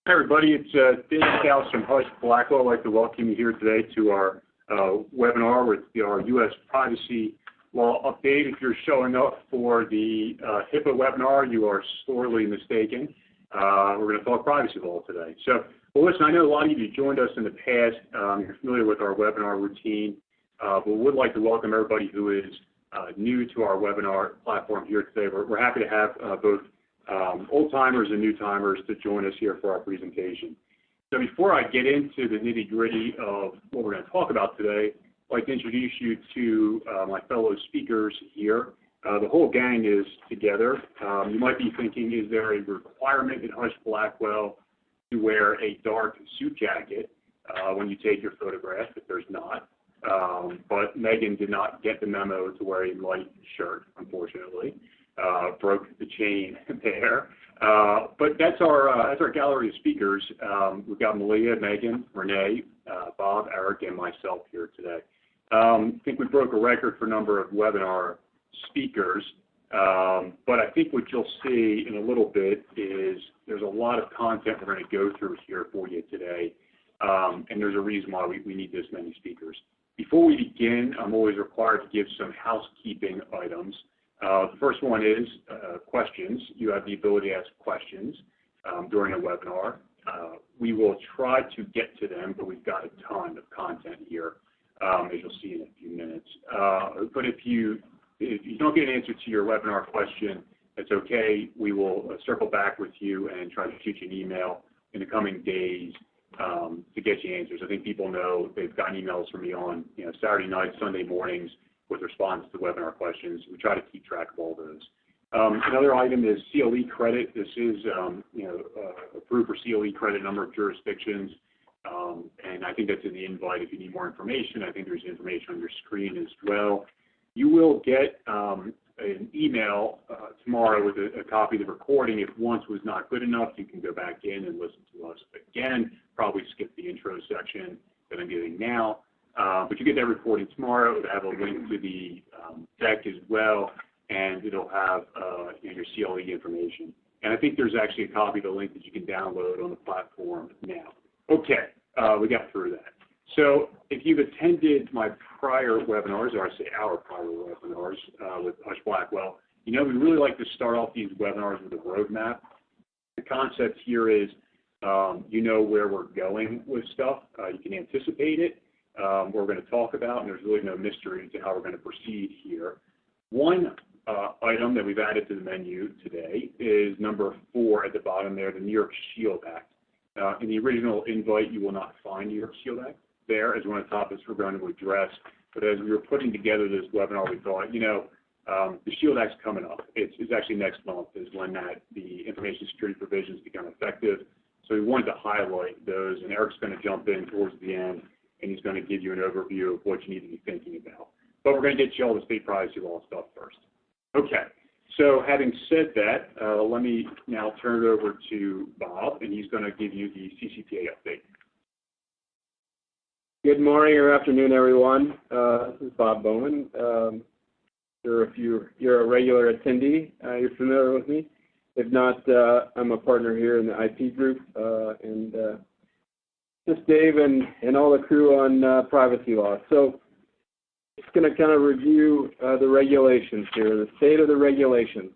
Hi everybody, it's Dave House from Husch, Blackwell. I'd like to welcome you here today to our webinar with our U.S. privacy law update. If you're showing up for the HIPAA webinar, you are sorely mistaken. We're going to talk privacy law today. So, well, listen, I know a lot of you joined us in the past. You're familiar with our webinar routine, but we would like to welcome everybody who is new to our webinar platform here today. We're happy to have both old-timers and new-timers to join us here for our presentation. So before I get into the nitty-gritty of what we're going to talk about today, I'd like to introduce you to my fellow speakers here. The whole gang is together. You might be thinking, is there a requirement in Husch Blackwell to wear a dark suit jacket when you take your photograph? But there's not. But Megan did not get the memo to wear a light shirt, unfortunately. Broke the chain there. But that's our gallery of speakers. We've got Malia, Megan, Renee, Bob, Eric, and myself here today. I think we broke a record for number of webinar speakers, but I think what you'll see in a little bit is there's a lot of content we're going to go through here for you today, and there's a reason why we need this many speakers. Before we begin, I'm always required to give some housekeeping items. The first one is questions. You have the ability to ask questions during a webinar. We will try to get to them, but we've got a ton of content here, as you'll see in a few minutes. But if you don't get an answer to your webinar question, that's okay. We will circle back with you and try to shoot you an email in the coming days to get you answers. I think people know they've gotten emails from me on Saturday night, Sunday mornings, with response to webinar questions. We try to keep track of all those. Another item is CLE credit. This is approved for CLE credit, a number of jurisdictions, and I think that's in the invite if you need more information. I think there's information on your screen as well. You will get an email tomorrow with a copy of the recording. If once was not good enough, you can go back in and listen to us again. Probably skip the intro section that I'm giving now. But you get that recording tomorrow. It'll have a link to the deck as well, and it'll have your CLE information. And I think there's actually a copy of the link that you can download on the platform now. Okay, we got through that. So if you've attended my prior webinars, or I say our prior webinars with Husch Blackwell, we really like to start off these webinars with a roadmap. The concept here is you know where we're going with stuff. You can anticipate it. What we're going to talk about, and there's really no mystery to how we're going to proceed here. One item that we've added to the menu today is number 4 at the bottom there, the New York Shield Act. In the original invite, you will not find New York Shield Act there as one of the topics we're going to address. But as we were putting together this webinar, we thought, the Shield Act's coming up. It's actually next month is when the information security provisions become effective. So we wanted to highlight those, and Eric's going to jump in towards the end, and he's going to give you an overview of what you need to be thinking about. But we're going to get you all the state privacy law stuff first. Okay, so having said that, let me now turn it over to Bob, and he's going to give you the CCPA update. Good morning or afternoon, everyone. This is Bob Bowman. If you're a regular attendee, you're familiar with me. If not, I'm a partner here in the IP group, and just Dave and all the crew on privacy law. So just going to kind of review the regulations here, the state of the regulations.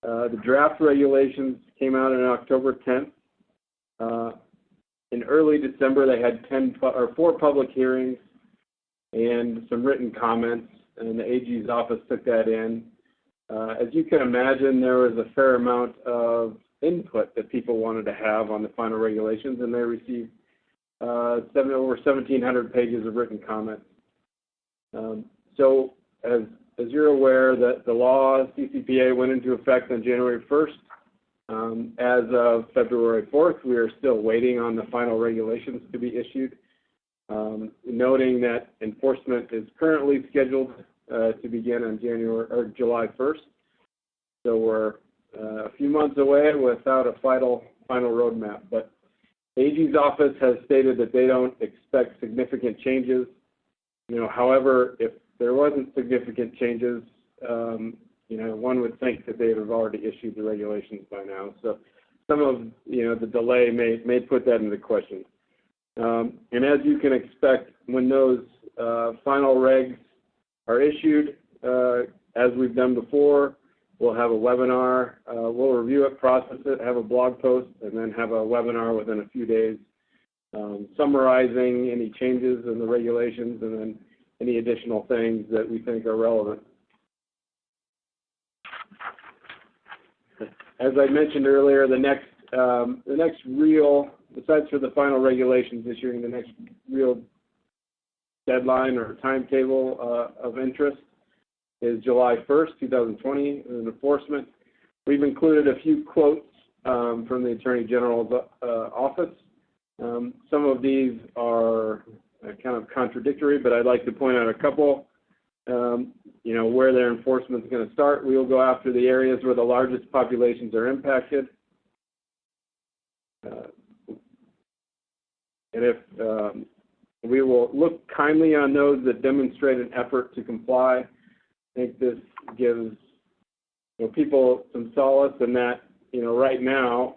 The draft regulations came out on October 10th. In early December, they had 4 public hearings and some written comments, and the AG's office took that in. As you can imagine, there was a fair amount of input that people wanted to have on the final regulations, and they received over 1,700 pages of written comments. So as you're aware, that the law, CCPA, went into effect on January 1st. As of February 4th, we are still waiting on the final regulations to be issued, noting that enforcement is currently scheduled to begin on July 1st. So we're a few months away without a final roadmap. But AG's office has stated that they don't expect significant changes. However, if there wasn't significant changes, one would think that they would have already issued the regulations by now. So some of the delay may put that into question. And as you can expect, when those final regs are issued, as we've done before, we'll have a webinar. We'll review it, process it, have a blog post, and then have a webinar within a few days summarizing any changes in the regulations and then any additional things that we think are relevant. As I mentioned earlier, the next real, besides for the final regulations issuing, the next real deadline or timetable of interest is July 1st, 2020, in enforcement. We've included a few quotes from the Attorney General's office. Some of these are kind of contradictory, but I'd like to point out a couple. Where their enforcement is going to start. We will go after the areas where the largest populations are impacted. And if we will look kindly on those that demonstrate an effort to comply. I think this gives people some solace in that, right now,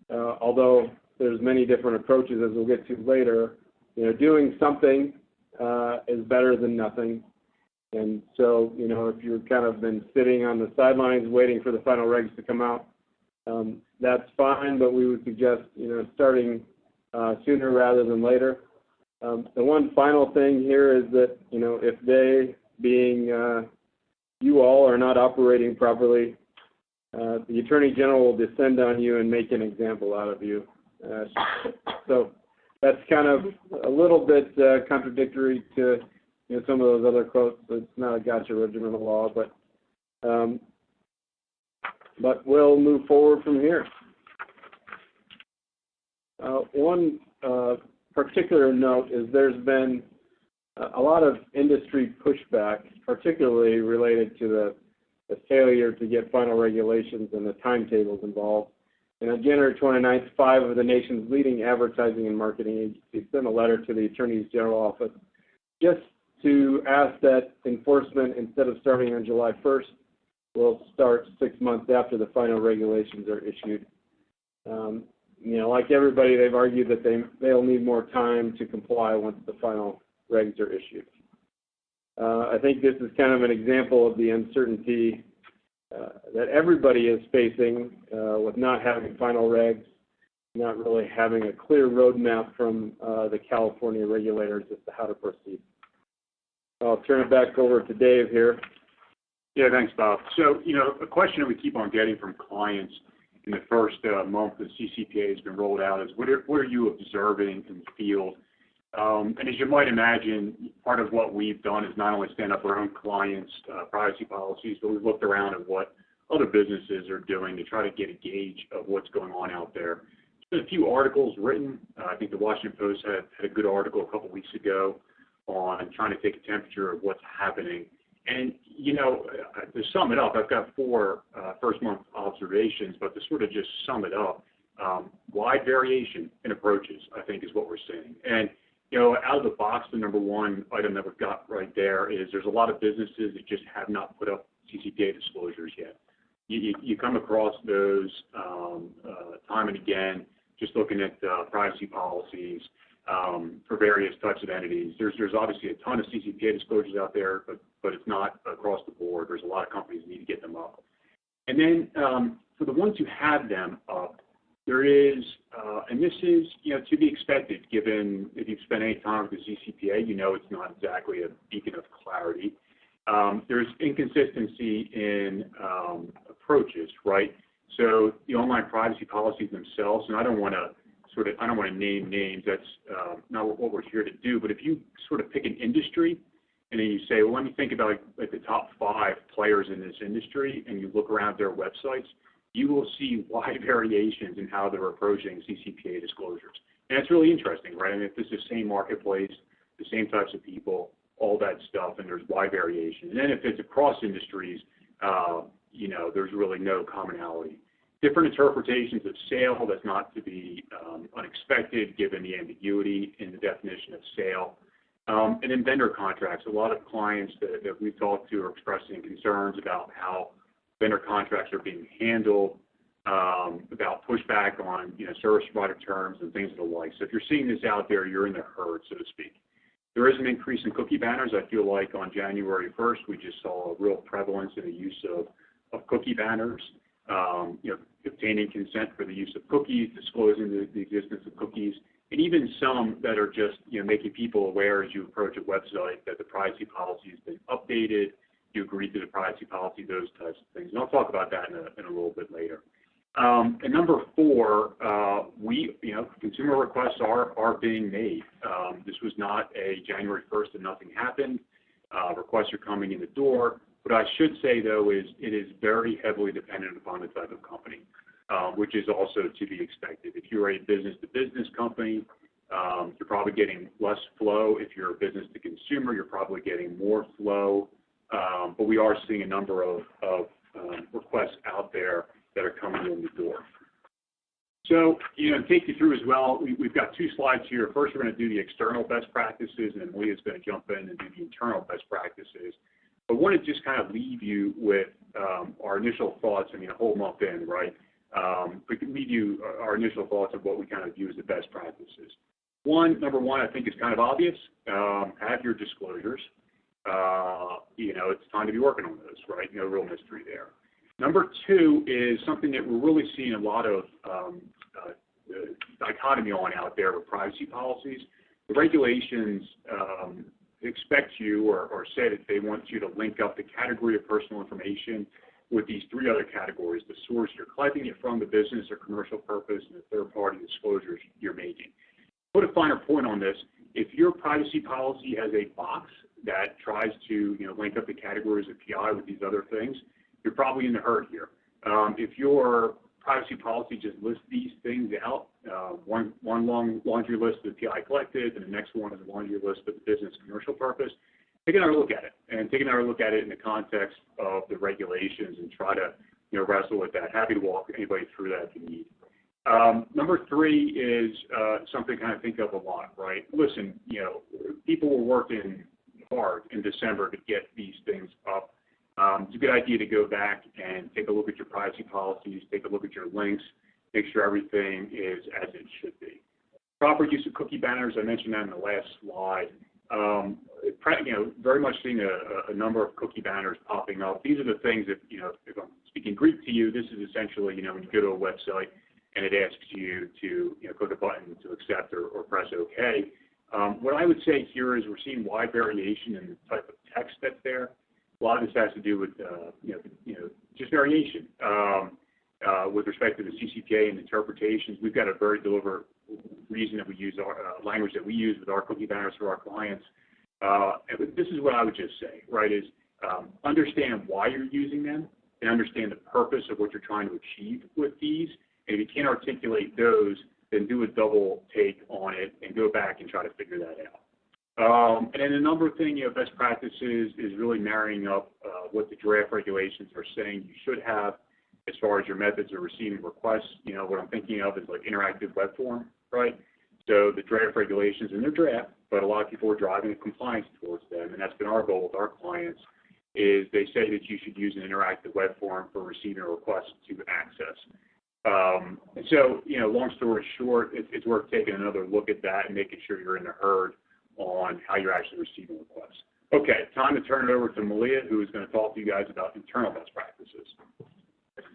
although there's many different approaches as we'll get to later, doing something is better than nothing. And so, if you've kind of been sitting on the sidelines waiting for the final regs to come out, that's fine, but we would suggest, starting sooner rather than later. The one final thing here is that, if they, being you all, are not operating properly, the Attorney General will descend on you and make an example out of you. So that's kind of a little bit contradictory to some of those other quotes. It's not a gotcha regimental law, but we'll move forward from here. One particular note is there's been a lot of industry pushback, particularly related to the failure to get final regulations and the timetables involved. And on January 29th, 5 of the nation's leading advertising and marketing agencies sent a letter to the Attorney General's office just to ask that enforcement, instead of starting on July 1st, will start 6 months after the final regulations are issued. Like everybody, they've argued that they'll need more time to comply once the final regs are issued. I think this is kind of an example of the uncertainty that everybody is facing with not having final regs, not really having a clear roadmap from the California regulators as to how to proceed. I'll turn it back over to Dave here. Yeah, thanks, Bob. So, a question that we keep on getting from clients in the first month the CCPA has been rolled out is, what are you observing in the field? And as you might imagine, part of what we've done is not only stand up our own clients' privacy policies, but we've looked around at what other businesses are doing to try to get a gauge of what's going on out there. There's been a few articles written. I think the Washington Post had a good article a couple weeks ago on trying to take a temperature of what's happening. And, to sum it up, I've got 4 first-month observations, but to sort of just sum it up, wide variation in approaches, I think, is what we're seeing. And, out of the box, the number one item that we've got right there is there's a lot of businesses that just have not put up CCPA disclosures yet. You come across those time and again, just looking at privacy policies for various types of entities. There's obviously a ton of CCPA disclosures out there, but it's not across the board. There's a lot of companies that need to get them up. And then for the ones who have them up, there is, and this is, to be expected, given if you've spent any time with the CCPA, it's not exactly a beacon of clarity. There's inconsistency in approaches, right? So the online privacy policies themselves, and I don't want to name names. That's not what we're here to do. But if you sort of pick an industry, and then you say, well, let me think about like the top 5 players in this industry, and you look around their websites, you will see wide variations in how they're approaching CCPA disclosures. And it's really interesting, right? I mean, if it's the same marketplace, the same types of people, all that stuff, and there's wide variation. And then if it's across industries, there's really no commonality. Different interpretations of sale, that's not to be unexpected given the ambiguity in the definition of sale. And then vendor contracts. A lot of clients that we've talked to are expressing concerns about how vendor contracts are being handled. about pushback on service provider terms and things of the like. So if you're seeing this out there, you're in the herd, so to speak. There is an increase in cookie banners. I feel like on January 1st, we just saw a real prevalence in the use of cookie banners. Obtaining consent for the use of cookies, disclosing the existence of cookies, and even some that are just making people aware as you approach a website that the privacy policy has been updated, you agree to the privacy policy, those types of things. And I'll talk about that in a little bit later. And number 4, consumer requests are being made. This was not a January 1st and nothing happened. Requests are coming in the door. What I should say, though, is it is very heavily dependent upon the type of company, which is also to be expected. If you're a business-to-business company, you're probably getting less flow. If you're a business-to-consumer, you're probably getting more flow. But we are seeing a number of requests out there that are coming in the door. So, take you through as well, we've got 2 slides here. First, we're going to do the external best practices, and then Leah's going to jump in and do the internal best practices. But I want to just kind of leave you with our initial thoughts, a whole month in, right? But leave you our initial thoughts of what we kind of view as the best practices. Number one, I think is kind of obvious. Have your disclosures. It's time to be working on those, right? No real mystery there. Number 2 is something that we're really seeing a lot of dichotomy on out there with privacy policies. The regulations expect you or say that they want you to link up the category of personal information with these 3 other categories: the source you're collecting it from, the business or commercial purpose, and the third-party disclosures you're making. Put a finer point on this. If your privacy policy has a box that tries to link up the categories of PI with these other things, you're probably in the herd here. If your privacy policy just lists these things out, one long laundry list of the PI collected, and the next one is a laundry list of the business commercial purpose, take another look at it, and take another look at it in the context of the regulations and try to wrestle with that. Happy to walk anybody through that if you need. Number 3 is something I kind of think of a lot, right? Listen, people were working hard in December to get these things up. It's a good idea to go back and take a look at your privacy policies, take a look at your links, make sure everything is as it should be. Proper use of cookie banners, I mentioned that in the last slide. Very much seeing a number of cookie banners popping up. These are the things that, if I'm speaking Greek to you, this is essentially, when you go to a website and it asks you to, click a button to accept or press OK. What I would say here is we're seeing wide variation in the type of text that's there. A lot of this has to do with, just variation. With respect to the CCPA and interpretations, we've got a very deliberate reason that we use our language that we use with our cookie banners for our clients. This is what I would just say, right, is understand why you're using them and understand the purpose of what you're trying to achieve with these. And if you can't articulate those, then do a double take on it and go back and try to figure that out. And then the number thing, best practices is really marrying up what the draft regulations are saying you should have as far as your methods of receiving requests. What I'm thinking of is like interactive web form, right? So the draft regulations, and they're draft, but a lot of people are driving a compliance towards them, and that's been our goal with our clients, is they say that you should use an interactive web form for receiving a request to access. So, long story short, it's worth taking another look at that and making sure you're in the herd on how you're actually receiving requests. Okay, time to turn it over to Malia, who is going to talk to you guys about internal best practices.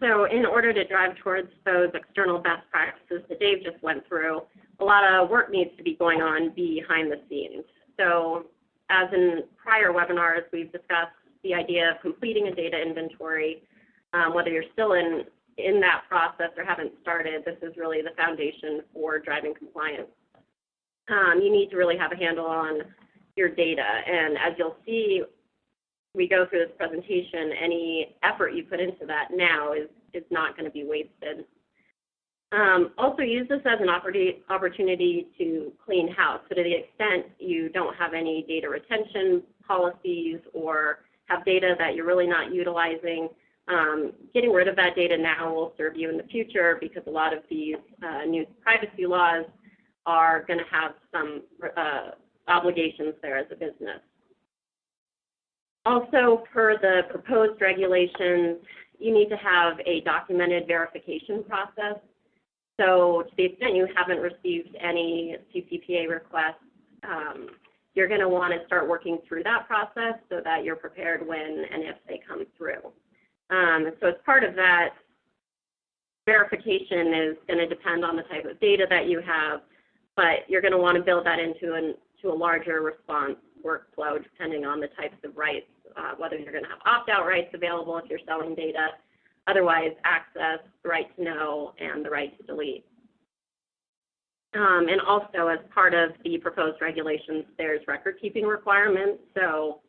So in order to drive towards those external best practices that Dave just went through, a lot of work needs to be going on behind the scenes. So as in prior webinars, we've discussed the idea of completing a data inventory. Whether you're still in that process or haven't started, this is really the foundation for driving compliance. You need to really have a handle on your data, and as you'll see, we go through this presentation, any effort you put into that now is not going to be wasted. Also use this as an opportunity to clean house. So to the extent you don't have any data retention policies or have data that you're really not utilizing, getting rid of that data now will serve you in the future, because a lot of these new privacy laws are going to have some obligations there as a business. Also, per the proposed regulations, you need to have a documented verification process. So to the extent you haven't received any CCPA requests, you're going to want to start working through that process so that you're prepared when and if they come through. So as part of that, verification is going to depend on the type of data that you have, but you're going to want to build that into a larger response workflow depending on the types of rights, whether you're going to have opt-out rights available if you're selling data, otherwise access, the right to know, and the right to delete. And also, as part of the proposed regulations, there's record-keeping requirements. So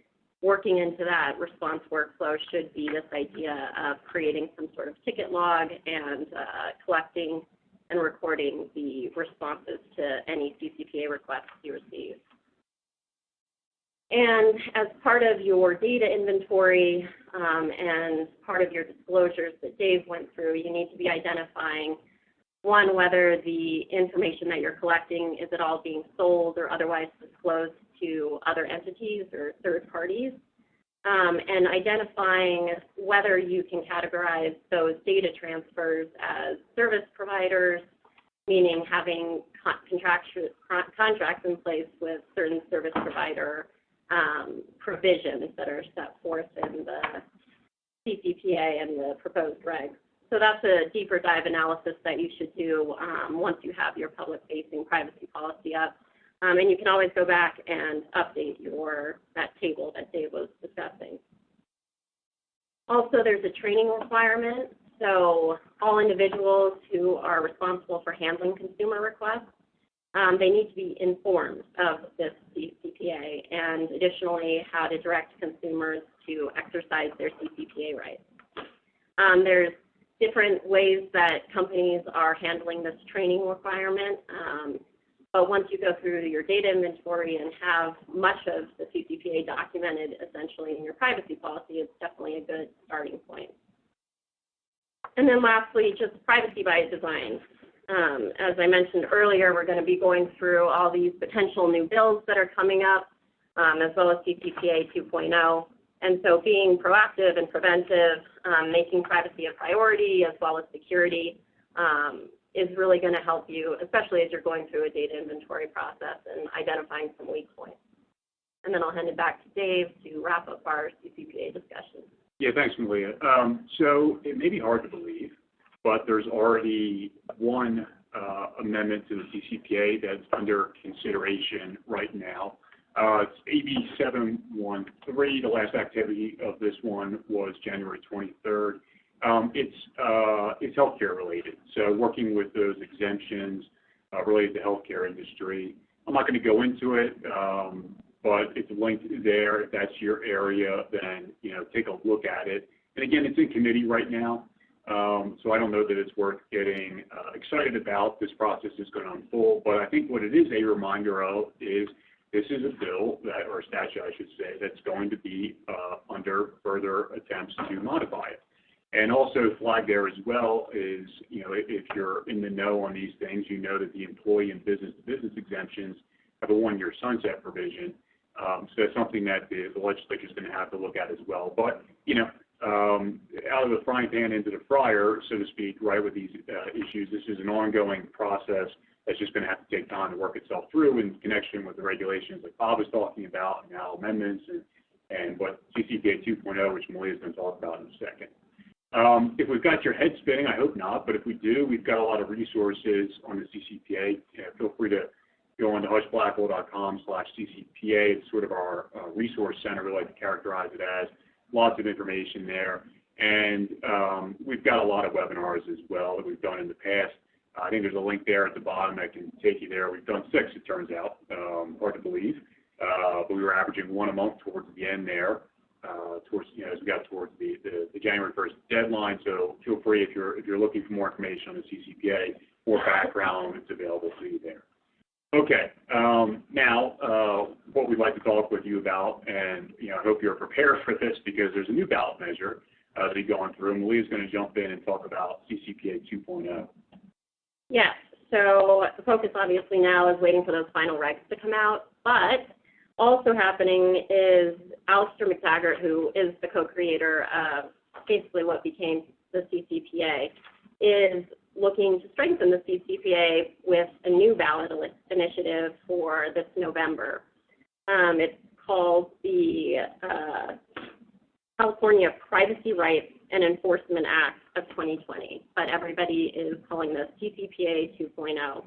working into that response workflow should be this idea of creating some sort of ticket log and collecting and recording the responses to any CCPA requests you receive. And as part of your data inventory and part of your disclosures that Dave went through, you need to be identifying, one, whether the information that you're collecting is at all being sold or otherwise disclosed to other entities or third parties, and identifying whether you can categorize those data transfers as service providers, meaning having contracts in place with certain service provider provisions that are set forth in the CCPA and the proposed regs. So that's a deeper dive analysis that you should do once you have your public-facing privacy policy up. And you can always go back and update that table that Dave was discussing. Also, there's a training requirement. So all individuals who are responsible for handling consumer requests, they need to be informed of this CCPA and additionally how to direct consumers to exercise their CCPA rights. There's different ways that companies are handling this training requirement, but once you go through your data inventory and have much of the CCPA documented essentially in your privacy policy, it's definitely a good starting point. And then lastly, just privacy by design. As I mentioned earlier, we're going to be going through all these potential new bills that are coming up, as well as CCPA 2.0. And so being proactive and preventive, making privacy a priority as well as security is really going to help you, especially as you're going through a data inventory process and identifying some weak points. And then I'll hand it back to Dave to wrap up our CCPA discussion. Yeah, thanks, Malia. So it may be hard to believe, but there's already one amendment to the CCPA that's under consideration right now. It's AB 713. The last activity of this one was January 23rd. It's healthcare related, so working with those exemptions related to healthcare industry. I'm not going to go into it, but it's linked there. If that's your area, then take a look at it. And again, it's in committee right now, so I don't know that it's worth getting excited about. This process is going to unfold, but I think what it is a reminder of is this is a bill that, or a statute, I should say, that's going to be under further attempts to modify it. And also flagged there as well is, if you're in the know on these things, you know that the employee and business-to-business exemptions have a one-year sunset provision. So that's something that the legislature is going to have to look at as well. But, out of the frying pan into the fryer, so to speak, right, with these issues, this is an ongoing process that's just going to have to take time to work itself through in connection with the regulations like Bob was talking about, and now amendments, and what CCPA 2.0, which Malia is going to talk about in a second. If we've got your head spinning, I hope not, but if we do, we've got a lot of resources on the CCPA. Feel free to go on to hushblackwell.com/CCPA. It's sort of our resource center, we like to characterize it as. Lots of information there. And we've got a lot of webinars as well that we've done in the past. I think there's a link there at the bottom that can take you there. We've done 6, it turns out, hard to believe. But we were averaging 1 a month towards the end there, as we got towards the January 1st deadline. So feel free, if you're looking for more information on the CCPA or background, it's available to you there. Okay, now what we'd like to talk with you about, and I hope you're prepared for this because there's a new ballot measure to be going through, and Malia's going to jump in and talk about CCPA 2.0. Yes, so the focus obviously now is waiting for those final regs to come out, but also happening is Alistair McTaggart, who is the co-creator of basically what became the CCPA, is looking to strengthen the CCPA with a new ballot initiative for this November. It's called the California Privacy Rights and Enforcement Act of 2020, but everybody is calling this CCPA 2.0.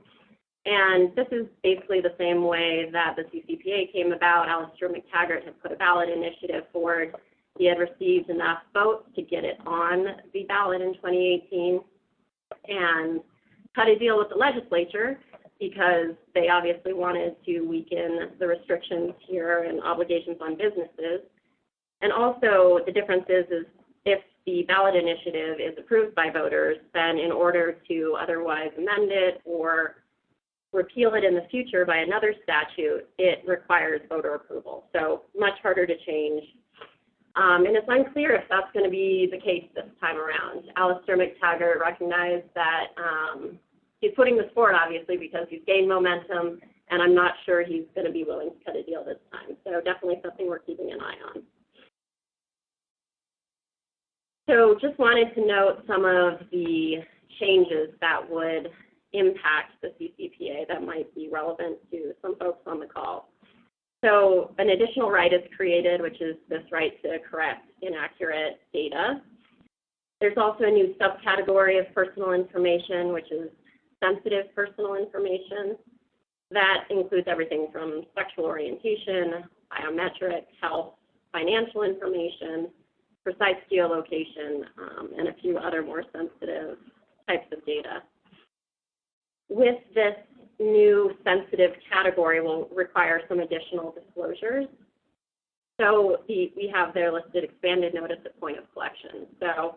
And this is basically the same way that the CCPA came about. Alistair McTaggart had put a ballot initiative forward. He had received enough votes to get it on the ballot in 2018 and cut a deal with the legislature because they obviously wanted to weaken the restrictions here and obligations on businesses. And also the difference is if the ballot initiative is approved by voters, then in order to otherwise amend it or repeal it in the future by another statute, it requires voter approval. So much harder to change. And it's unclear if that's going to be the case this time around. Alistair McTaggart recognized that he's putting this forward, obviously, because he's gained momentum, and I'm not sure he's going to be willing to cut a deal this time. So definitely something we're keeping an eye on. So just wanted to note some of the changes that would impact the CCPA that might be relevant to some folks on the call. So an additional right is created, which is this right to correct inaccurate data. There's also a new subcategory of personal information, which is sensitive personal information. That includes everything from sexual orientation, biometric, health, financial information, precise geolocation, and a few other more sensitive types of data. With this new sensitive category will require some additional disclosures. So we have there listed expanded notice at point of collection. So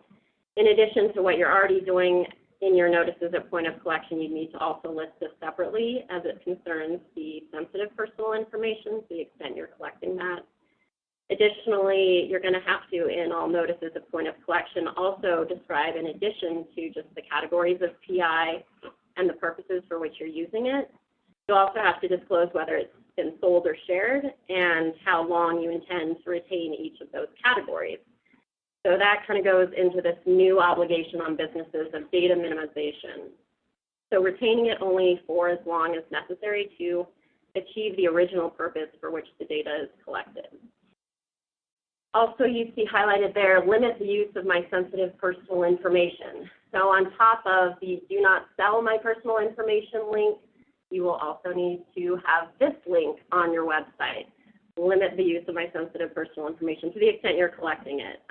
in addition to what you're already doing in your notices at point of collection, you need to also list this separately as it concerns the sensitive personal information to the extent you're collecting that. Additionally, you're going to have to, in all notices at point of collection, also describe, in addition to just the categories of PI and the purposes for which you're using it, you'll also have to disclose whether it's been sold or shared and how long you intend to retain each of those categories. So that kind of goes into this new obligation on businesses of data minimization. So retaining it only for as long as necessary to achieve the original purpose for which the data is collected. Also, you see highlighted there, limit the use of my sensitive personal information. So on top of the do not sell my personal information link, you will also need to have this link on your website. Limit the use of my sensitive personal information to the extent you're collecting it.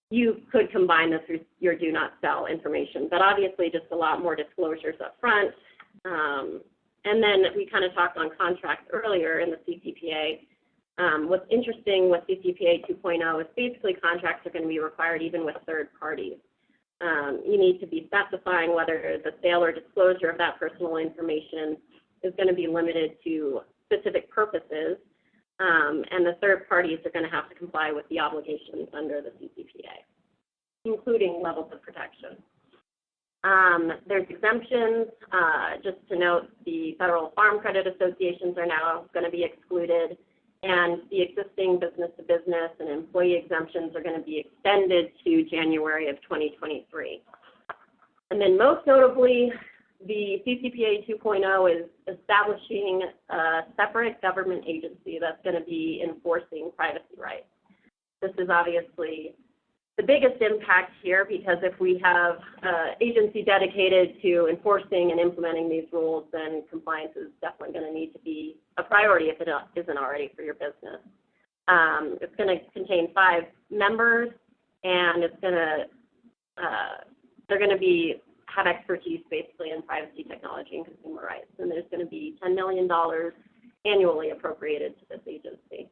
You could combine this with your do not sell information, but obviously just a lot more disclosures up front. And then we kind of talked on contracts earlier in the CCPA. What's interesting with CCPA 2.0 is basically contracts are going to be required even with third parties. You need to be specifying whether the sale or disclosure of that personal information is going to be limited to specific purposes, and the third parties are going to have to comply with the obligations under the CCPA, including levels of protection. There's exemptions. Just to note, the federal farm credit associations are now going to be excluded, and the existing business-to-business and employee exemptions are going to be extended to January of 2023. And then most notably, the CCPA 2.0 is establishing a separate government agency that's going to be enforcing privacy rights. This is obviously the biggest impact here because if we have an agency dedicated to enforcing and implementing these rules, then compliance is definitely going to need to be a priority if it isn't already for your business. It's going to contain 5 members, and it's going to they're going to have expertise basically in privacy technology and consumer rights, and there's going to be $10 million annually appropriated to this agency.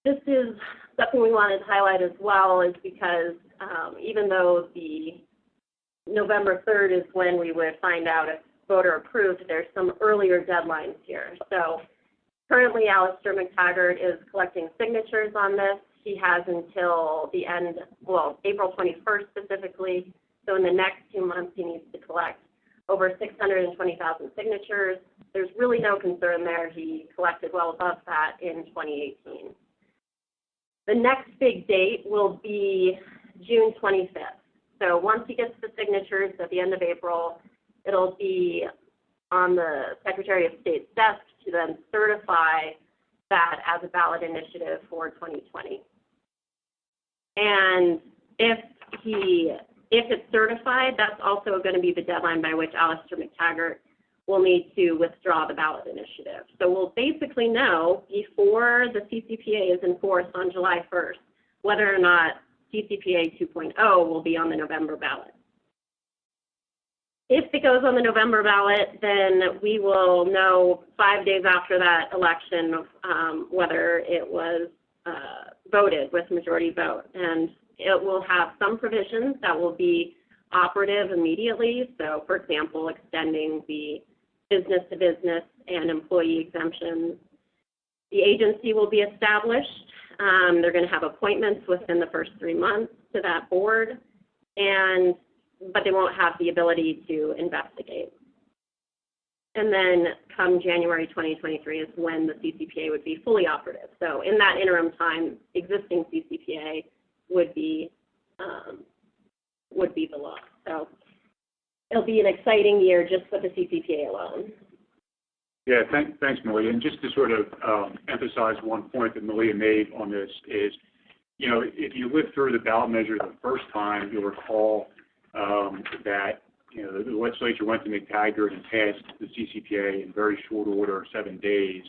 This is something we wanted to highlight as well is because even though the November 3rd is when we would find out if voter approved, there's some earlier deadlines here. So currently Alistair McTaggart is collecting signatures on this. He has until the end, well, April 21st specifically. So in the next 2 months he needs to collect over 620,000 signatures. There's really no concern there. He collected well above that in 2018. The next big date will be June 25th. So once he gets the signatures at the end of April, it'll be on the Secretary of State's desk to then certify that as a ballot initiative for 2020. And if it's certified, that's also going to be the deadline by which Alistair McTaggart will need to withdraw the ballot initiative. So we'll basically know before the CCPA is enforced on July 1st whether or not CCPA 2.0 will be on the November ballot. If it goes on the November ballot, then we will know 5 days after that election whether it was voted with majority vote. And it will have some provisions that will be operative immediately. So, for example, extending the business-to-business and employee exemptions. The agency will be established. They're going to have appointments within the first 3 months to that board, but they won't have the ability to investigate. And then come January 2023 is when the CCPA would be fully operative. So in that interim time, existing CCPA would be the law. So it'll be an exciting year just for the CCPA alone. Yeah, thanks, Malia. And just to sort of emphasize one point that Malia made on this is, you know, if you lived through the ballot measure the first time, you'll recall that, you know, the legislature went to McTaggart and passed the CCPA in very short order, 7 days,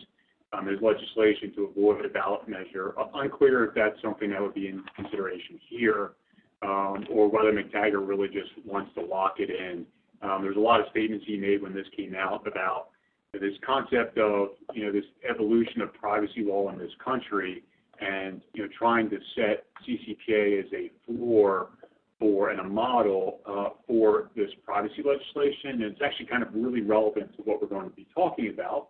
as legislation to avoid a ballot measure. Unclear if that's something that would be in consideration here, or whether McTaggart really just wants to lock it in. There's a lot of statements he made when this came out about this concept of, you know, this evolution of privacy law in this country, and, you know, trying to set CCPA as a floor for and a model for this privacy legislation. And it's actually kind of really relevant to what we're going to be talking about,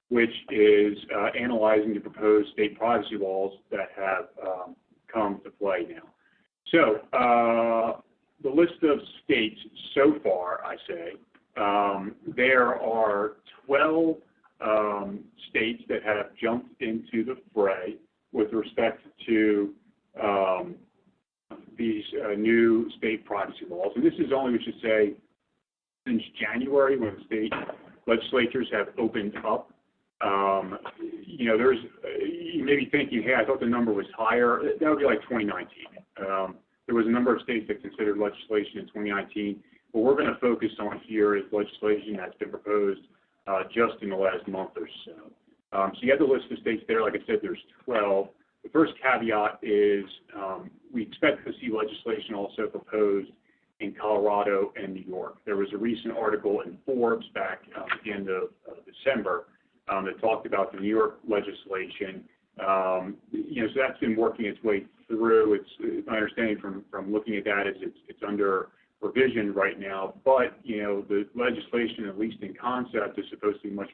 which is analyzing the proposed state privacy laws that have come to play now. So the list of states so far, I say, there are 12 states that have jumped into the fray with respect to these new state privacy laws. And this is only, we should say, since January, when state legislatures have opened up. You know, there's, you may be thinking, hey, I thought the number was higher. That would be like 2019. There was a number of states that considered legislation in 2019. What we're going to focus on here is legislation that's been proposed just in the last month or so. So you have the list of states there. Like I said, there's 12. The first caveat is we expect to see legislation also proposed in Colorado and New York. There was a recent article in Forbes back at the end of December that talked about the New York legislation. You know, so that's been working its way through. It's my understanding from looking at that is it's under revision right now. But, you know, the legislation, at least in concept, is supposed to be much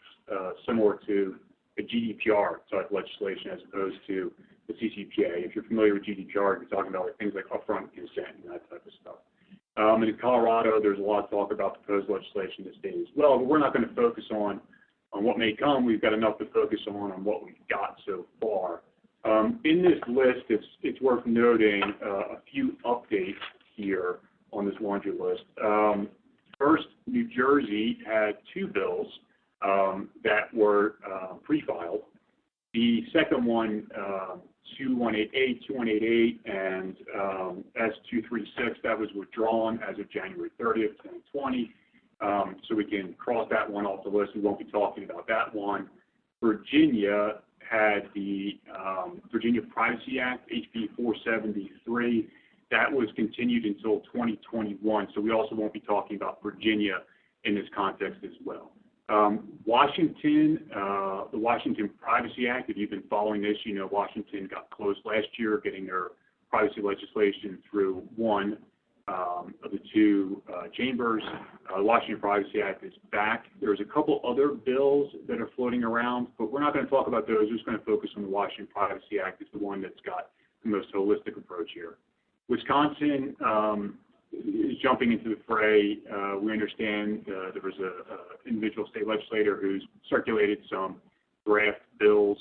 similar to a GDPR type legislation as opposed to the CCPA. If you're familiar with GDPR, you're talking about like things like upfront consent and that type of stuff. And in Colorado, there's a lot of talk about proposed legislation in the state as well, but we're not going to focus on what may come. We've got enough to focus on what we've got so far. In this list, it's worth noting a few updates here on this laundry list. First, New Jersey had 2 bills that were pre-filed. The second one, 2188, 2188, and S236, that was withdrawn as of January 30th, 2020. So we can cross that one off the list. We won't be talking about that one. Virginia had the Virginia Privacy Act, HB 473. That was continued until 2021. So we also won't be talking about Virginia in this context as well. Washington, the Washington Privacy Act, if you've been following this, you know Washington got close last year getting their privacy legislation through one of the 2 chambers. The Washington Privacy Act is back. There's a couple other bills that are floating around, but we're not going to talk about those. We're just going to focus on the Washington Privacy Act. It's the one that's got the most holistic approach here. Wisconsin is jumping into the fray. We understand there was an individual state legislator who's circulated some draft bills.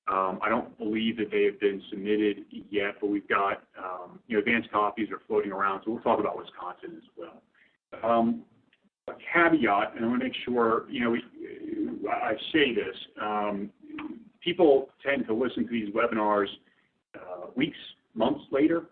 I don't believe that they have been submitted yet, but we've got, advanced copies are floating around, so we'll talk about Wisconsin as well. A caveat, and I want to make sure, I say this, people tend to listen to these webinars weeks, months later.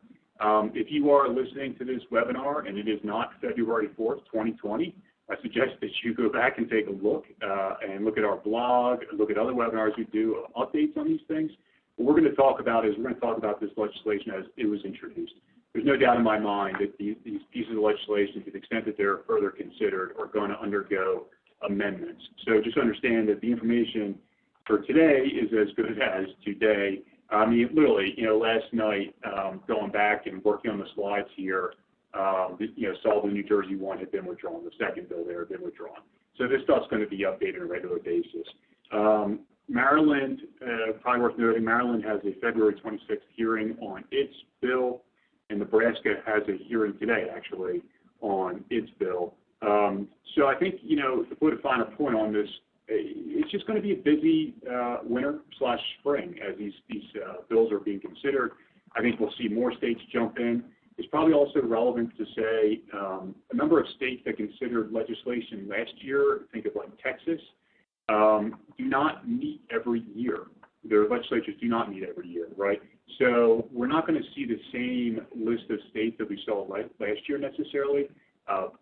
If you are listening to this webinar and it is not February 4th, 2020, I suggest that you go back and take a look and look at our blog, look at other webinars we do, updates on these things. What we're going to talk about is this legislation as it was introduced. There's no doubt in my mind that these pieces of legislation, to the extent that they're further considered, are going to undergo amendments. So just understand that the information for today is as good as today. I mean, literally, last night, going back and working on the slides here, saw the New Jersey one had been withdrawn, the second bill there had been withdrawn. So this stuff's going to be updated on a regular basis. Maryland, probably worth noting, Maryland has a February 26th hearing on its bill, and Nebraska has a hearing today, actually, on its bill. So I think, to put a final point on this, it's just going to be a busy winter/spring as these bills are being considered. I think we'll see more states jump in. It's probably also relevant to say a number of states that considered legislation last year, think of like Texas, do not meet every year. Their legislatures do not meet every year, right? So we're not going to see the same list of states that we saw last year necessarily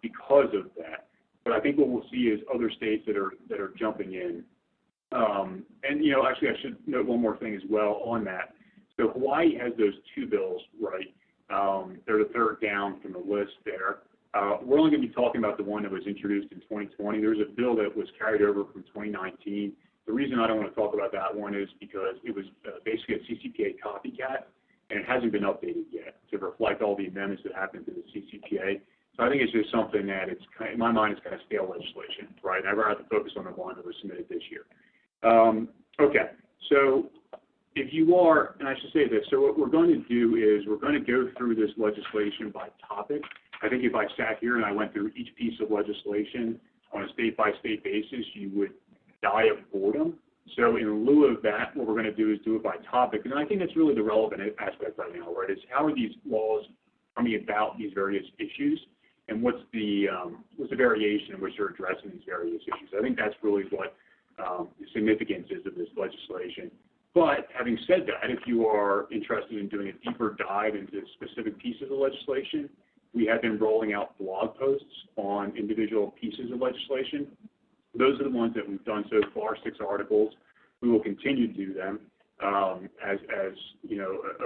because of that. But I think what we'll see is other states that are jumping in. And actually, I should note one more thing as well on that. So Hawaii has those two bills, right? They're the third down from the list there. We're only going to be talking about the one that was introduced in 2020. There's a bill that was carried over from 2019. The reason I don't want to talk about that one is because it was basically a CCPA copycat, and it hasn't been updated yet to reflect all the amendments that happened to the CCPA. So I think it's just something that in my mind, it's kind of stale legislation, right? I'd rather focus on the one that was submitted this year. Okay, so if you are, and I should say this, so what we're going to do is we're going to go through this legislation by topic. I think if I sat here and I went through each piece of legislation on a state-by-state basis, you would die of boredom. So in lieu of that, what we're going to do is do it by topic. And I think that's really the relevant aspect right now, right, is how are these laws coming about these various issues, and what's the variation in which they're addressing these various issues. I think that's really what the significance is of this legislation. But having said that, if you are interested in doing a deeper dive into specific pieces of legislation, we have been rolling out blog posts on individual pieces of legislation. Those are the ones that we've done so far, 6 articles. We will continue to do them as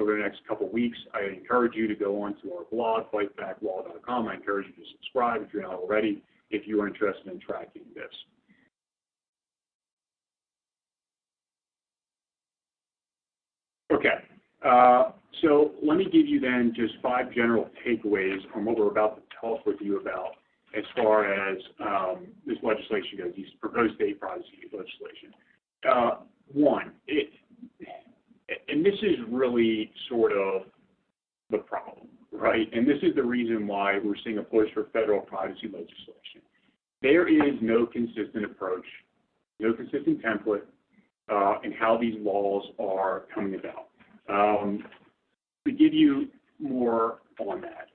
over the next couple of weeks. I encourage you to go onto our blog, fightbacklaw.com. I encourage you to subscribe if you're not already, if you are interested in tracking this. Okay, so let me give you then just 5 general takeaways on what we're about to talk with you about as far as this legislation goes, these proposed state privacy legislation. One, and this is really sort of the problem, right? And this is the reason why we're seeing a push for federal privacy legislation. There is no consistent approach, no consistent template in how these laws are coming about. To give you more on that,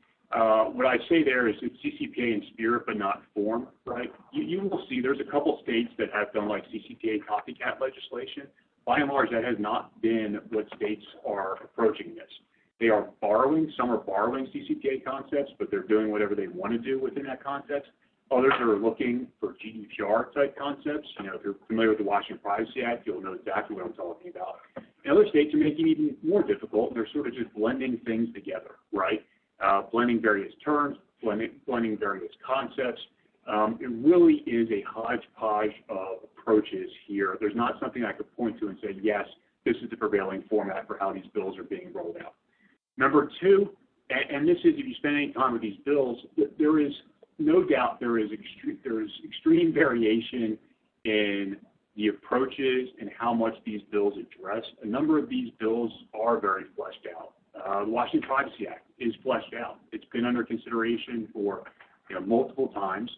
what I say there is it's CCPA in spirit but not form, right? You will see there's a couple states that have done like CCPA copycat legislation. By and large, that has not been what states are approaching this. They are borrowing, some are borrowing CCPA concepts, but they're doing whatever they want to do within that context. Others are looking for GDPR type concepts. If you're familiar with the Washington Privacy Act, you'll know exactly what I'm talking about. And other states are making it even more difficult. They're sort of just blending things together, right? Blending various terms, blending various concepts. It really is a hodgepodge of approaches here. There's not something I could point to and say, yes, this is the prevailing format for how these bills are being rolled out. Number 2, and this is if you spend any time with these bills, there is no doubt there is extreme variation in the approaches and how much these bills address. A number of these bills are very fleshed out. the Washington Privacy Act is fleshed out. It's been under consideration for multiple times.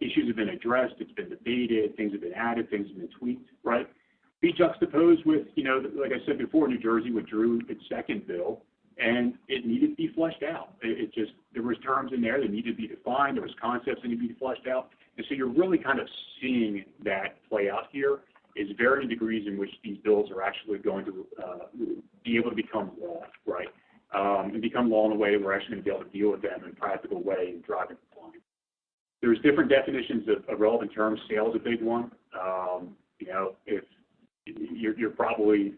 Issues have been addressed. It's been debated. Things have been added. Things have been tweaked. Right. Be juxtaposed with like I said before, New Jersey withdrew its second bill, and it needed to be fleshed out. There was terms in there that needed to be defined. There was concepts that needed to be fleshed out. And so you're really kind of seeing that play out here, is varying degrees in which these bills are actually going to be able to become law, right? And become law in a way we're actually going to be able to deal with them in a practical way and drive it compliant. There's different definitions of relevant terms. Sale is a big one. If you're probably,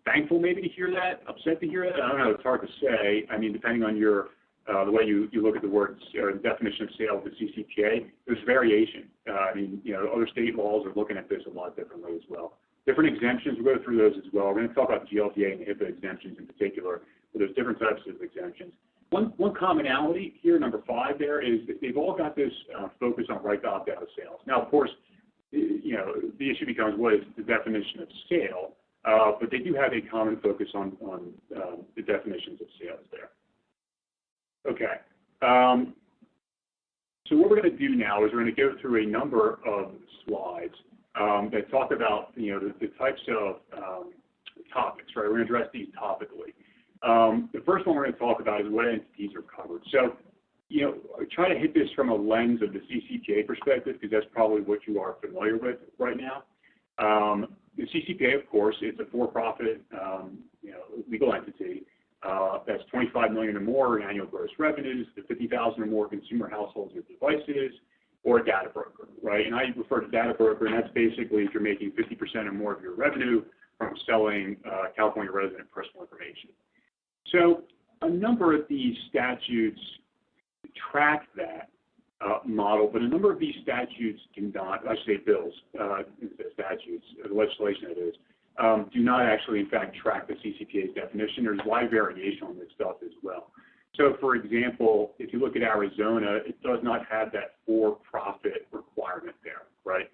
thankful maybe to hear that, upset to hear that. I don't know. It's hard to say. I mean, depending on the way you look at the words or the definition of sale of the CCPA, there's variation. Other state laws are looking at this a lot differently as well. Different exemptions, we'll go through those as well. We're going to talk about the GLBA and the HIPAA exemptions in particular, but there's different types of exemptions. One commonality here, number 5 there, is that they've all got this focus on right to opt out of sales. Now, of course, the issue becomes what is the definition of sale, but they do have a common focus on the definitions of sales there. Okay. So what we're going to do now is we're going to go through a number of slides that talk about the types of topics. Right. We're going to address these topically. The first one we're going to talk about is what entities are covered. So try to hit this from a lens of the CCPA perspective, because that's probably what you are familiar with right now. The CCPA, of course, it's a for-profit legal entity. That's $25 million or more in annual gross revenues, to 50,000 or more consumer households with devices, or a data broker, right? And I refer to data broker, and that's basically if you're making 50% or more of your revenue from selling California resident personal information. So a number of these statutes track that model, but a number of these statutes do not, I should say bills, statutes, the legislation it is, do not actually, in fact, track the CCPA's definition. There's wide variation on this stuff as well. So, for example, if you look at Arizona, it does not have that for-profit requirement there, right?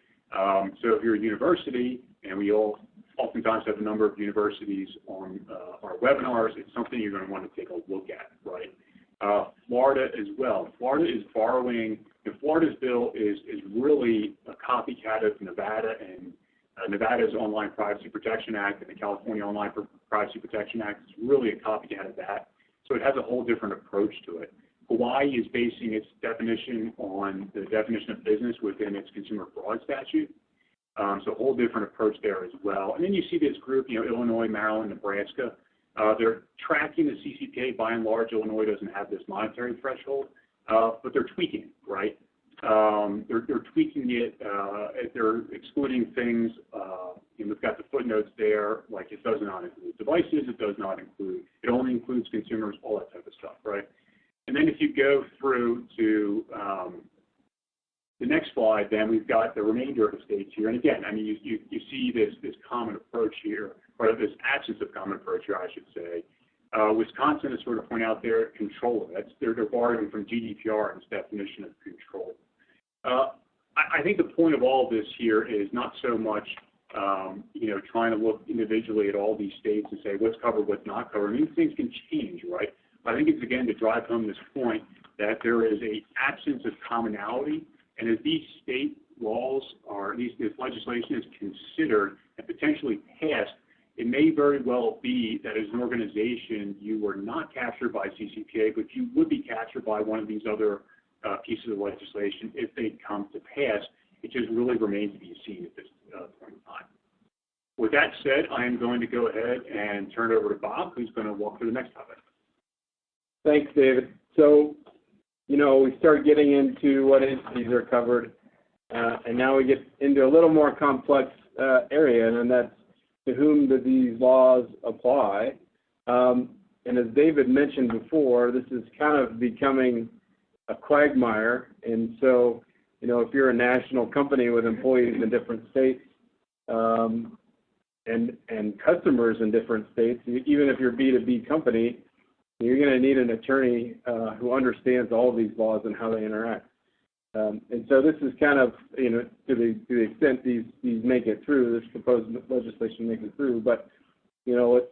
So if you're a university, and we oftentimes have a number of universities on our webinars, it's something you're going to want to take a look at, right? Florida as well. Florida is borrowing, Florida's bill is really a copycat of Nevada, and Nevada's Online Privacy Protection Act and the California Online Privacy Protection Act is really a copycat of that. So it has a whole different approach to it. Hawaii is basing its definition on the definition of business within its consumer fraud statute. So a whole different approach there as well. And then you see this group, Illinois, Maryland, Nebraska. They're tracking the CCPA. By and large, Illinois doesn't have this monetary threshold, but they're tweaking it, right? They're tweaking it. They're excluding things. We've got the footnotes there, like it does not include devices. It only includes consumers, all that type of stuff, right? And then if you go through to the next slide, then we've got the remainder of the states here. And again, you see this common approach here, or this absence of common approach here, I should say. Wisconsin is sort of point out there, controller. They're borrowing from GDPR and its definition of control. I think the point of all this here is not so much, trying to look individually at all these states and say what's covered, what's not covered. Things can change, right? I think it's, again, to drive home this point that there is an absence of commonality, and as these state laws are, this legislation is considered and potentially passed, it may very well be that as an organization you were not captured by CCPA, but you would be captured by one of these other pieces of legislation if they come to pass. It just really remains to be seen at this point in time. With that said, I am going to go ahead and turn it over to Bob, who's going to walk through the next topic. Thanks, David. So, we start getting into what entities are covered, and now we get into a little more complex area, and that's to whom do these laws apply. And as David mentioned before, this is kind of becoming a quagmire, and so, if you're a national company with employees in different states and customers in different states, even if you're a B2B company, you're going to need an attorney who understands all of these laws and how they interact. And so this is kind of, to the extent these make it through, this proposed legislation makes it through, but the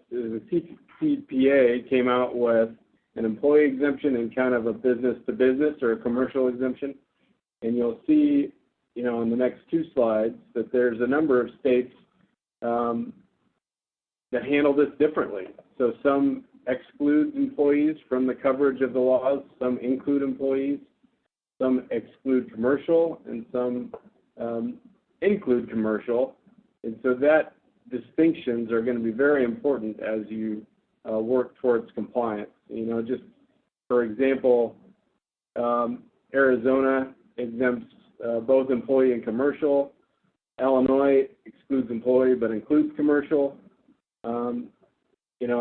CCPA came out with an employee exemption and kind of a business-to-business or a commercial exemption. And you'll see, in the next two slides that there's a number of states that handle this differently. So some exclude employees from the coverage of the laws, some include employees, some exclude commercial, and some include commercial. And so that distinctions are going to be very important as you work towards compliance. Just for example, Arizona exempts both employee and commercial. Illinois excludes employee but includes commercial. And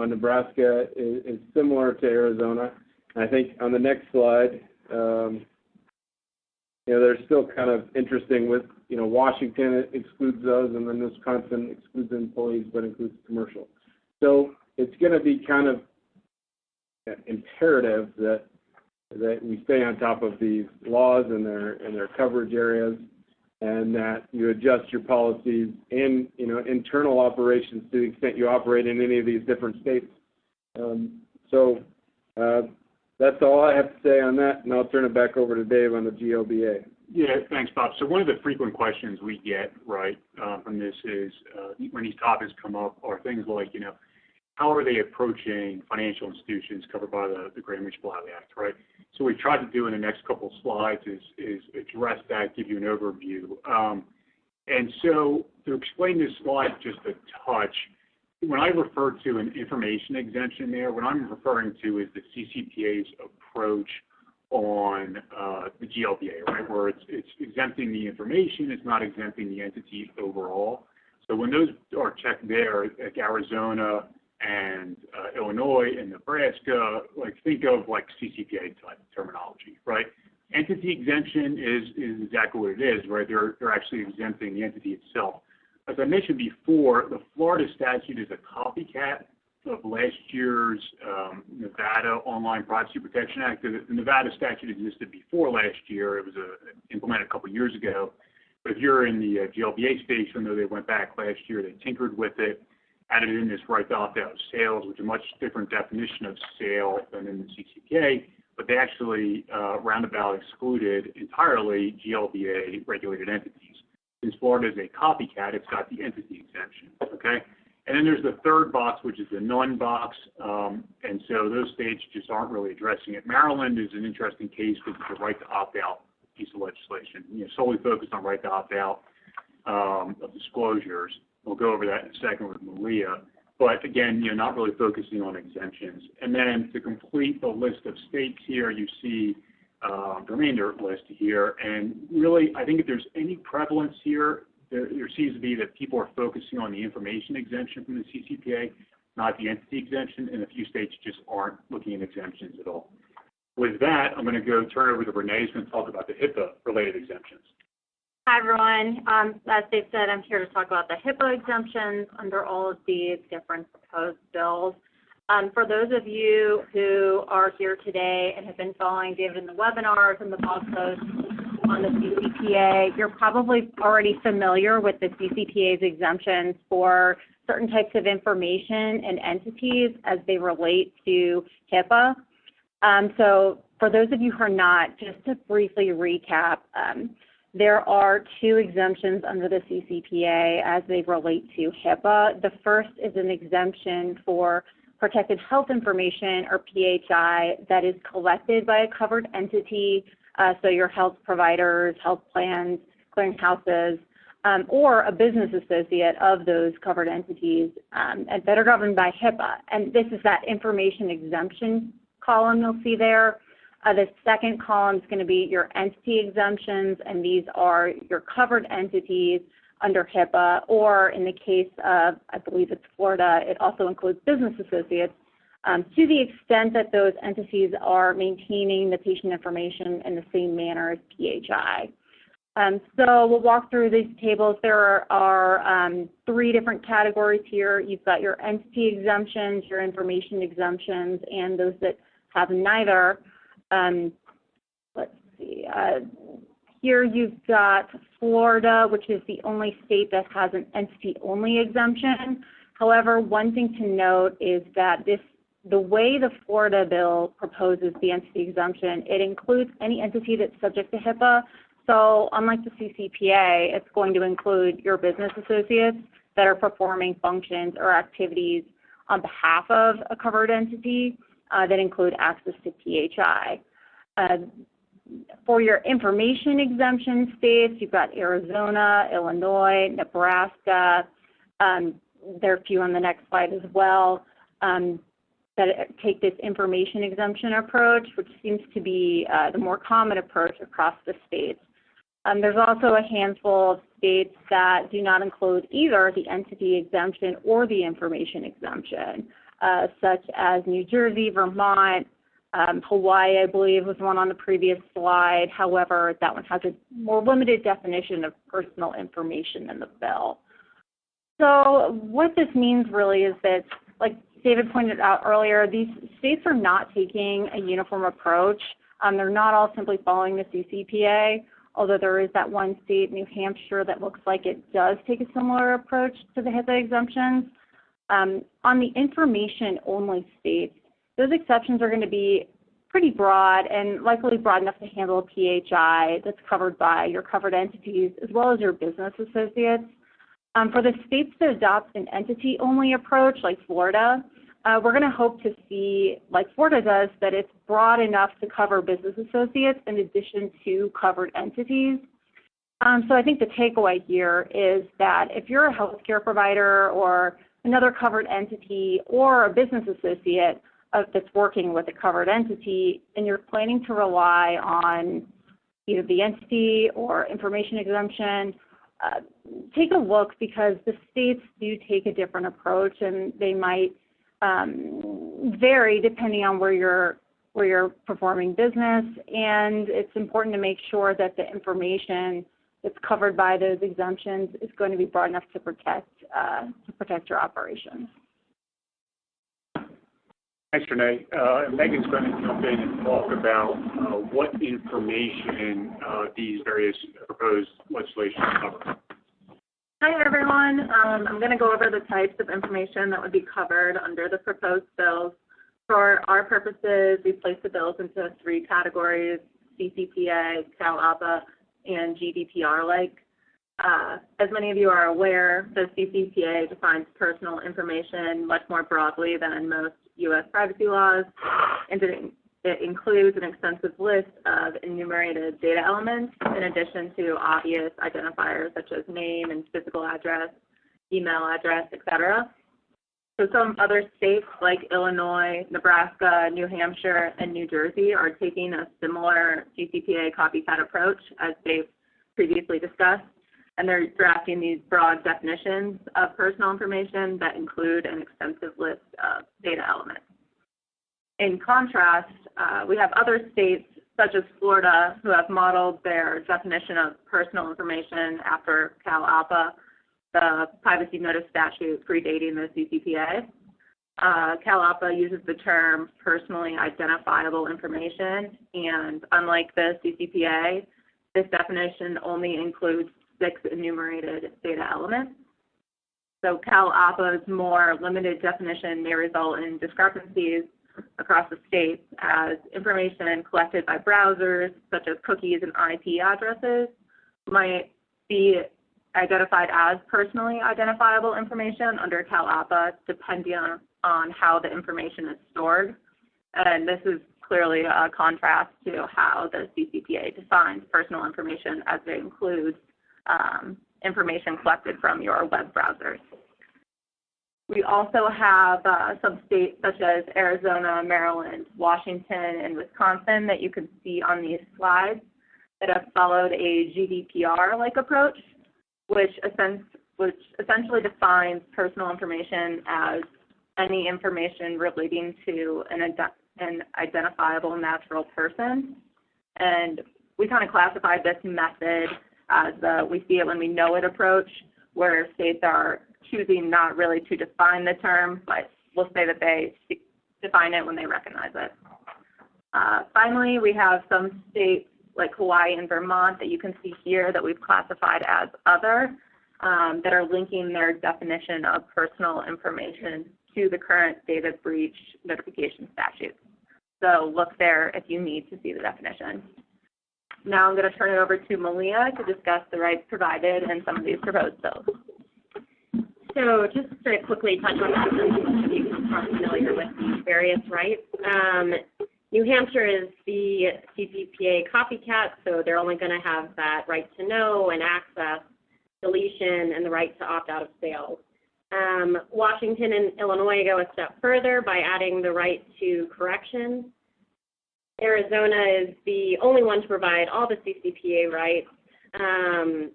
Nebraska is similar to Arizona. And I think on the next slide, they're still kind of interesting with, Washington excludes those, and then Wisconsin excludes employees but includes commercial. So it's going to be kind of imperative that we stay on top of these laws and their coverage areas, and that you adjust your policies in internal operations to the extent you operate in any of these different states. That's all I have to say on that, and I'll turn it back over to Dave on the GLBA. Yeah, thanks, Bob. So one of the frequent questions we get, from this is when these topics come up are things like, how are they approaching financial institutions covered by the Gramm-Rich-Blount Act, right? So what we tried to do in the next couple of slides is address that, give you an overview. And so to explain this slide just a touch, when I refer to an information exemption there, what I'm referring to is the CCPA's approach on the GLBA, right, where it's exempting the information, it's not exempting the entity overall. So when those are checked there, like Arizona and Illinois and Nebraska, think of CCPA type terminology, right? Entity exemption is exactly what it is, right? They're actually exempting the entity itself. As I mentioned before, the Florida statute is a copycat of last year's Nevada Online Privacy Protection Act. The Nevada statute existed before last year. It was implemented a couple years ago. But if you're in the GLBA space, I know they went back last year, they tinkered with it, added in this right to opt out of sales, which is a much different definition of sale than in the CCPA, but they actually roundabout excluded entirely GLBA regulated entities. Since Florida is a copycat, it's got the entity exemption, okay? And then there's the third box, which is the none box, and so those states just aren't really addressing it. Maryland is an interesting case because it's a right to opt out piece of legislation, solely focused on right to opt out of disclosures. We'll go over that in a second with Malia. But again, not really focusing on exemptions. And then to complete the list of states here, you see the remainder list here. And really, I think if there's any prevalence here, there seems to be that people are focusing on the information exemption from the CCPA, not the entity exemption, and a few states just aren't looking at exemptions at all. With that, I'm going to turn it over to Renee, who's going to talk about the HIPAA-related exemptions. Hi, everyone. As Dave said, I'm here to talk about the HIPAA exemptions under all of these different proposed bills. For those of you who are here today and have been following David in the webinars and the blog posts on the CCPA, you're probably already familiar with the CCPA's exemptions for certain types of information and entities as they relate to HIPAA. So for those of you who are not, just to briefly recap, there are two exemptions under the CCPA as they relate to HIPAA. The first is an exemption for protected health information, or PHI, that is collected by a covered entity, so your health providers, health plans, clearinghouses, or a business associate of those covered entities that are governed by HIPAA. And this is that information exemption column you'll see there. The second column is going to be your entity exemptions, and these are your covered entities under HIPAA, or in the case of, I believe it's Florida, it also includes business associates, to the extent that those entities are maintaining the patient information in the same manner as PHI. So we'll walk through these tables. There are three different categories here. You've got your entity exemptions, your information exemptions, and those that have neither. Let's see. Here you've got Florida, which is the only state that has an entity-only exemption. However, one thing to note is that the way the Florida bill proposes the entity exemption, it includes any entity that's subject to HIPAA. So unlike the CCPA, it's going to include your business associates that are performing functions or activities on behalf of a covered entity that include access to PHI. For your information exemption states, you've got Arizona, Illinois, Nebraska. There are a few on the next slide as well that take this information exemption approach, which seems to be the more common approach across the states. There's also a handful of states that do not include either the entity exemption or the information exemption, such as New Jersey, Vermont, Hawaii, I believe, was one on the previous slide. However, that one has a more limited definition of personal information in the bill. So what this means really is that, like David pointed out earlier, these states are not taking a uniform approach. They're not all simply following the CCPA, although there is that one state, New Hampshire, that looks like it does take a similar approach to the HIPAA exemptions. On the information-only states, those exceptions are going to be pretty broad and likely broad enough to handle a PHI that's covered by your covered entities as well as your business associates. For the states that adopt an entity-only approach, like Florida, we're going to hope to see, like Florida does, that it's broad enough to cover business associates in addition to covered entities. So I think the takeaway here is that if you're a healthcare provider or another covered entity or a business associate that's working with a covered entity and you're planning to rely on either the entity or information exemption, take a look, because the states do take a different approach and they might vary depending on where you're performing business, and it's important to make sure that the information that's covered by those exemptions is going to be broad enough to protect your operations. Thanks, Renee. Megan's going to jump in and talk about what information these various proposed legislation cover. Hi, everyone. I'm going to go over the types of information that would be covered under the proposed bills. For our purposes, we place the bills into 3 categories: CCPA, CalAPA, and GDPR-like. As many of you are aware, the CCPA defines personal information much more broadly than most U.S. privacy laws, and it includes an extensive list of enumerated data elements in addition to obvious identifiers such as name and physical address, email address, etc. So some other states like Illinois, Nebraska, New Hampshire, and New Jersey are taking a similar CCPA copycat approach, as they've previously discussed, and they're drafting these broad definitions of personal information that include an extensive list of data elements. In contrast, we have other states, such as Florida, who have modeled their definition of personal information after CalAPA, the privacy notice statute predating the CCPA. CalAPA uses the term personally identifiable information, and unlike the CCPA, this definition only includes 6 enumerated data elements. So CalAPA's more limited definition may result in discrepancies across the states, as information collected by browsers, such as cookies and IP addresses, might be identified as personally identifiable information under CalAPA, depending on how the information is stored. And this is clearly a contrast to how the CCPA defines personal information, as it includes information collected from your web browsers. We also have some states such as Arizona, Maryland, Washington, and Wisconsin that you can see on these slides that have followed a GDPR-like approach, which essentially defines personal information as any information relating to an identifiable natural person. And we kind of classified this method as we see it when we know it approach, where states are choosing not really to define the term, but we'll say that they define it when they recognize it. Finally, we have some states like Hawaii and Vermont that you can see here that we've classified as other. that are linking their definition of personal information to the current data breach notification statutes. So look there if you need to see the definition. Now I'm going to turn it over to Malia to discuss the rights provided in some of these proposed bills. So just to quickly touch on that, since most of you are familiar with the various rights, New Hampshire is the CCPA copycat, so they're only going to have that right to know and access, deletion, and the right to opt out of sales. Washington and Illinois go a step further by adding the right to correction. Arizona is the only one to provide all the CCPA rights,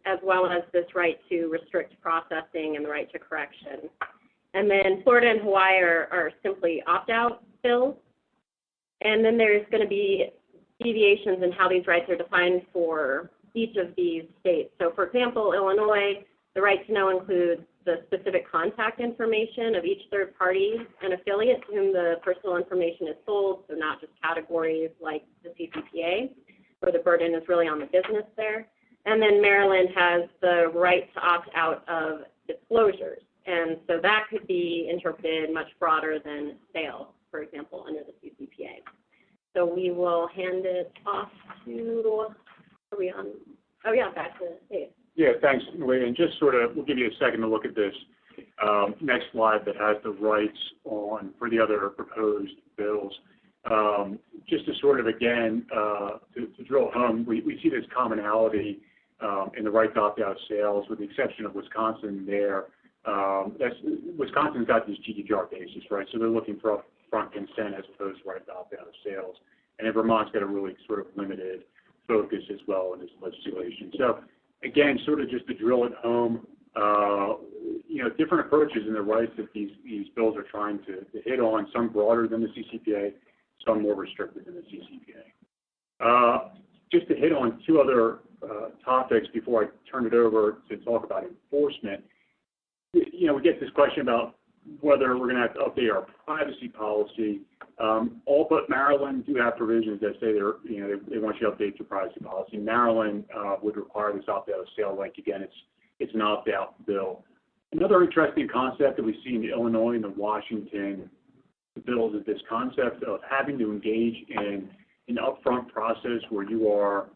as well as this right to restrict processing and the right to correction. And then Florida and Hawaii are simply opt-out bills. And then there's going to be deviations in how these rights are defined for each of these states. So for example, Illinois, the right to know includes the specific contact information of each third party and affiliate to whom the personal information is sold, so not just categories like the CCPA, where the burden is really on the business there. And then Maryland has the right to opt out of disclosures. And so that could be interpreted much broader than sales, for example, under the CCPA. So we will hand it off to, are we on? Oh yeah, back to Dave. Yeah, thanks, Malia. And just sort of, we'll give you a second to look at this next slide that has the rights on for the other proposed bills. Just to sort of, again, to drill home, we see this commonality in the right to opt out of sales, with the exception of Wisconsin there. Wisconsin's got this GDPR basis, right? So they're looking for upfront consent as opposed to right to opt out of sales. And then Vermont's got a really sort of limited focus as well in this legislation. So again, sort of just to drill it home, different approaches in the rights that these bills are trying to hit on, some broader than the CCPA, some more restricted than the CCPA. Just to hit on two other topics before I turn it over to talk about enforcement. We get this question about whether we're going to have to update our privacy policy. All but Maryland do have provisions that say they want you to update your privacy policy. Maryland would require this opt-out of sale link. Again, it's an opt-out bill. Another interesting concept that we see in the Illinois and the Washington bills is this concept of having to engage in an upfront process where you are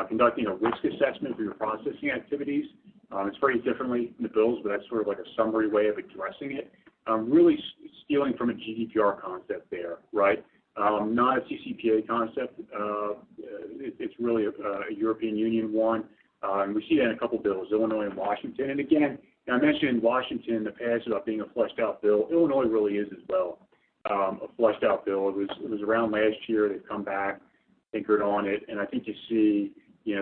conducting a risk assessment for your processing activities. It's phrased differently in the bills, but that's sort of like a summary way of addressing it. Really stealing from a GDPR concept there, right? Not a CCPA concept. It's really a European Union one. And we see that in a couple bills, Illinois and Washington. And again, I mentioned in Washington in the past about being a fleshed out bill. Illinois really is as well, a fleshed out bill. It was around last year. They've come back, tinkered on it, and I think you see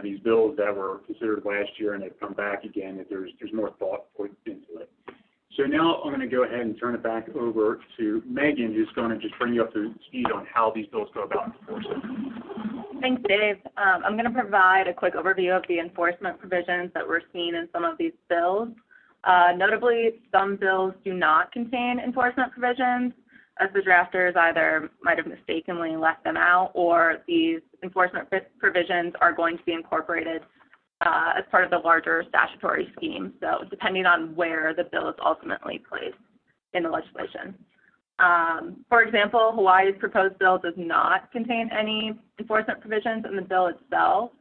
these bills that were considered last year and they've come back again, that there's more thought put into it. So now I'm going to go ahead and turn it back over to Megan, who's going to just bring you up to speed on how these bills go about enforcement. Thanks, Dave. I'm going to provide a quick overview of the enforcement provisions that we're seeing in some of these bills. Notably, some bills do not contain enforcement provisions, as the drafters either might have mistakenly left them out, or these enforcement provisions are going to be incorporated as part of the larger statutory scheme, so depending on where the bill is ultimately placed in the legislation. For example, Hawaii's proposed bill does not contain any enforcement provisions in the bill itself,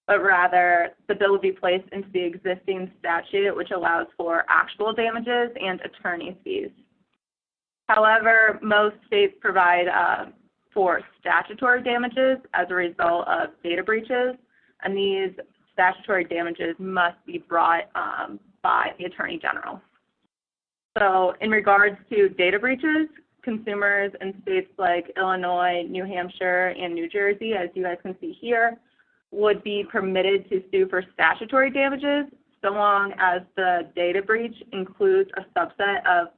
but rather the bill would be placed into the existing statute, which allows for actual damages and attorney's fees. However, most states provide for statutory damages as a result of data breaches, and these statutory damages must be brought by the Attorney General. So in regards to data breaches, consumers in states like Illinois, New Hampshire, and New Jersey, as you guys can see here, would be permitted to sue for statutory damages so long as the data breach includes a subset of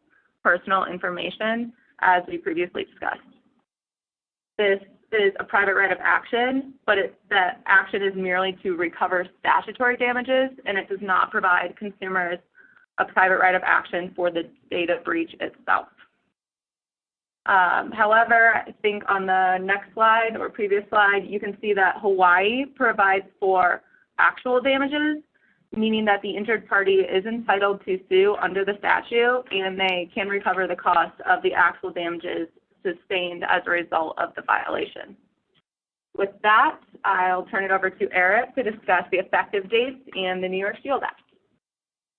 personal information, as we previously discussed. This is a private right of action, but that action is merely to recover statutory damages, and it does not provide consumers a private right of action for the data breach itself. However, I think on the next slide or previous slide, you can see that Hawaii provides for actual damages, meaning that the injured party is entitled to sue under the statute, and they can recover the cost of the actual damages sustained as a result of the violation. With that, I'll turn it over to Eric to discuss the effective dates and the New York Shield Act.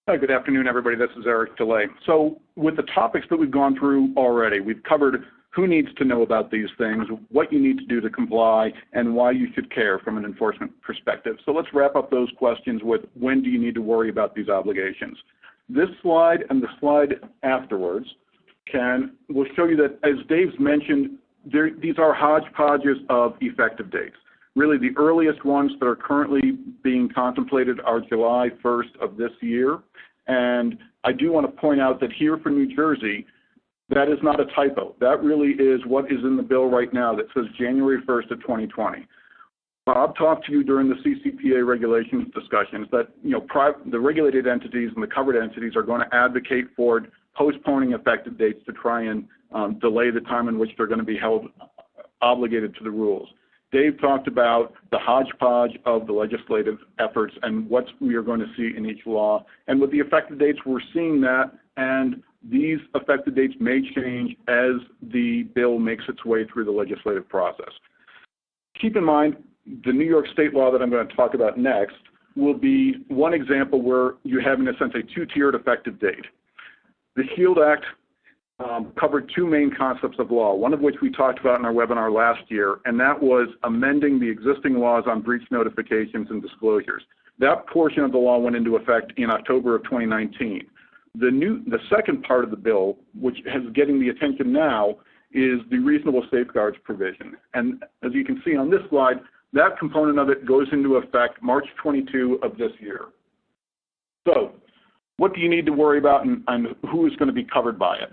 Hi, good afternoon, everybody. This is Eric DeLay. So with the topics that we've gone through already, we've covered who needs to know about these things, what you need to do to comply, and why you should care from an enforcement perspective. So let's wrap up those questions with when do you need to worry about these obligations. This slide and the slide afterwards will show you that, as Dave's mentioned, these are hodgepodges of effective dates. Really, the earliest ones that are currently being contemplated are July 1st of this year. And I do want to point out that here for New Jersey, that is not a typo. That really is what is in the bill right now that says January 1st of 2020. Bob talked to you during the CCPA regulations discussions that the regulated entities and the covered entities are going to advocate for postponing effective dates to try and delay the time in which they're going to be held obligated to the rules. Dave talked about the hodgepodge of the legislative efforts and what we are going to see in each law. And with the effective dates, we're seeing that, and these effective dates may change as the bill makes its way through the legislative process. Keep in mind, the New York state law that I'm going to talk about next will be one example where you have, in a sense, a two-tiered effective date. The Shield Act covered two main concepts of law, one of which we talked about in our webinar last year, and that was amending the existing laws on breach notifications and disclosures. That portion of the law went into effect in October of 2019. The second part of the bill, which is getting the attention now, is the reasonable safeguards provision. And as you can see on this slide, that component of it goes into effect March 22 of this year. So what do you need to worry about, and who is going to be covered by it?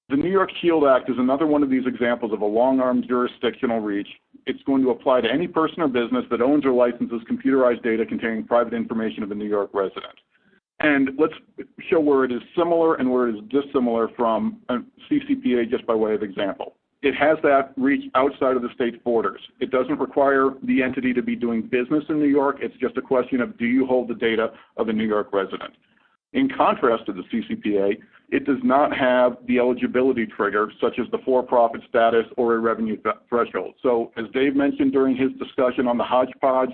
The New York Shield Act is another one of these examples of a long-arm jurisdictional reach. It's going to apply to any person or business that owns or licenses computerized data containing private information of a New York resident. And let's show where it is similar and where it is dissimilar from a CCPA, just by way of example. It has that reach outside of the state's borders. It doesn't require the entity to be doing business in New York. It's just a question of, do you hold the data of a New York resident? In contrast to the CCPA, it does not have the eligibility trigger, such as the for-profit status or a revenue threshold. So as Dave mentioned during his discussion on the hodgepodge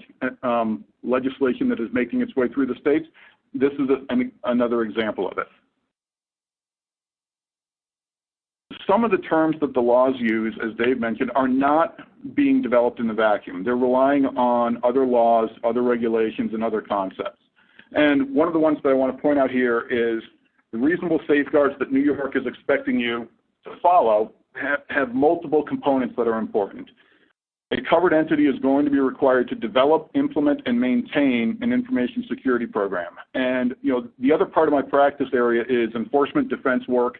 legislation that is making its way through the states, this is another example of it. Some of the terms that the laws use, as Dave mentioned, are not being developed in a vacuum. They're relying on other laws, other regulations, and other concepts. And one of the ones that I want to point out here is the reasonable safeguards that New York is expecting you to follow have multiple components that are important. A covered entity is going to be required to develop, implement, and maintain an information security program. And the other part of my practice area is enforcement defense work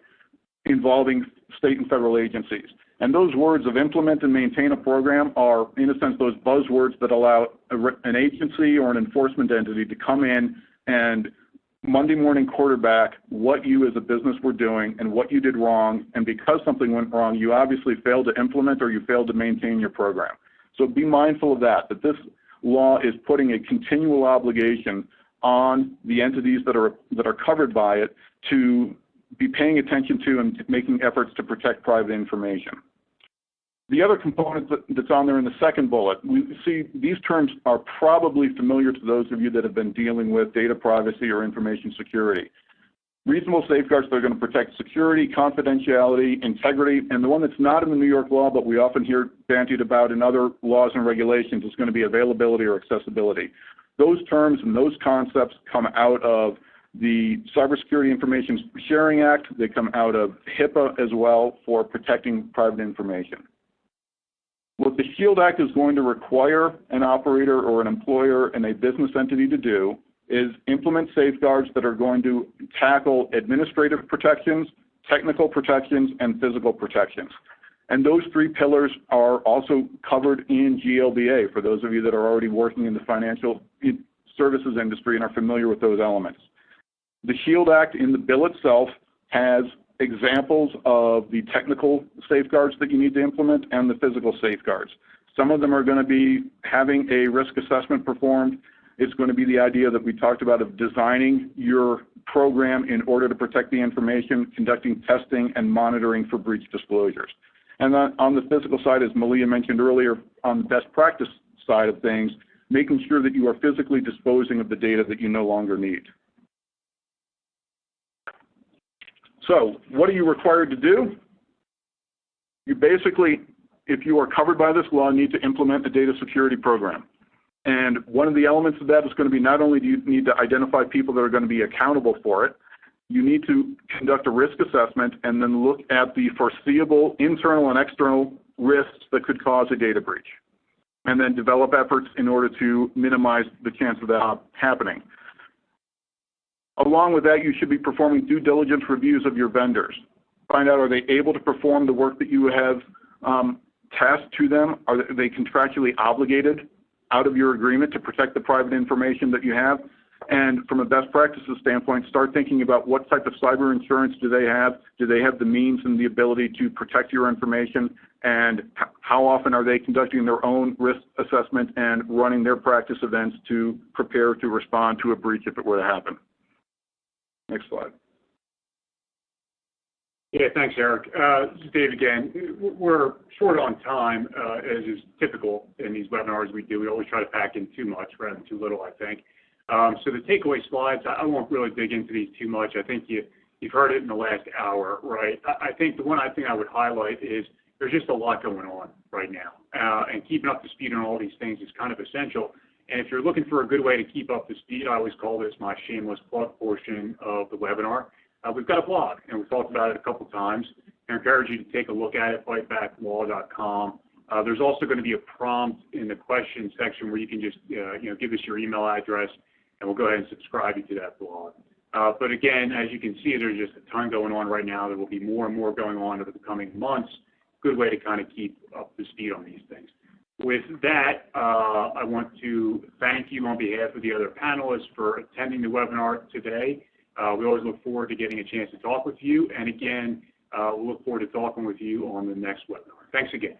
involving state and federal agencies. And those words of implement and maintain a program are, in a sense, those buzzwords that allow an agency or an enforcement entity to come in and Monday morning quarterback what you as a business were doing and what you did wrong. And because something went wrong, you obviously failed to implement or you failed to maintain your program. So be mindful of that this law is putting a continual obligation on the entities that are covered by it to be paying attention to and making efforts to protect private information. The other component that's on there in the second bullet, we see these terms are probably familiar to those of you that have been dealing with data privacy or information security. Reasonable safeguards that are going to protect security, confidentiality, integrity, and the one that's not in the New York law but we often hear bandied about in other laws and regulations is going to be availability or accessibility. Those terms and those concepts come out of the Cybersecurity Information Sharing Act. They come out of HIPAA as well for protecting private information. What the Shield Act is going to require an operator or an employer and a business entity to do is implement safeguards that are going to tackle administrative protections, technical protections, and physical protections. And those three pillars are also covered in GLBA for those of you that are already working in the financial services industry and are familiar with those elements. The Shield Act in the bill itself has examples of the technical safeguards that you need to implement and the physical safeguards. Some of them are going to be having a risk assessment performed. It's going to be the idea that we talked about of designing your program in order to protect the information, conducting testing, and monitoring for breach disclosures. And on the physical side, as Malia mentioned earlier, on the best practice side of things, making sure that you are physically disposing of the data that you no longer need. So what are you required to do? You basically, if you are covered by this law, need to implement a data security program. And one of the elements of that is going to be not only do you need to identify people that are going to be accountable for it, you need to conduct a risk assessment and then look at the foreseeable internal and external risks that could cause a data breach, and then develop efforts in order to minimize the chance of that happening. Along with that, you should be performing due diligence reviews of your vendors. Find out, are they able to perform the work that you have tasked to them? Are they contractually obligated out of your agreement to protect the private information that you have? And from a best practices standpoint, start thinking about what type of cyber insurance do they have? Do they have the means and the ability to protect your information? And how often are they conducting their own risk assessment and running their practice events to prepare to respond to a breach if it were to happen? Next slide. Yeah, thanks, Eric. This is Dave again. We're short on time, as is typical in these webinars we do. We always try to pack in too much rather than too little, I think. So the takeaway slides, I won't really dig into these too much. I think you've heard it in the last hour, right? I think the one thing I would highlight is there's just a lot going on right now. And keeping up to speed on all these things is kind of essential. And if you're looking for a good way to keep up to speed, I always call this my shameless plug portion of the webinar. We've got a blog, and we've talked about it a couple times. I encourage you to take a look at it, fightbacklaw.com. There's also going to be a prompt in the question section where you can just give us your email address, and we'll go ahead and subscribe you to that blog. But again, as you can see, there's just a ton going on right now. There will be more and more going on over the coming months. Good way to kind of keep up to speed on these things. With that, I want to thank you on behalf of the other panelists for attending the webinar today. We always look forward to getting a chance to talk with you. And again, we'll look forward to talking with you on the next webinar. Thanks again.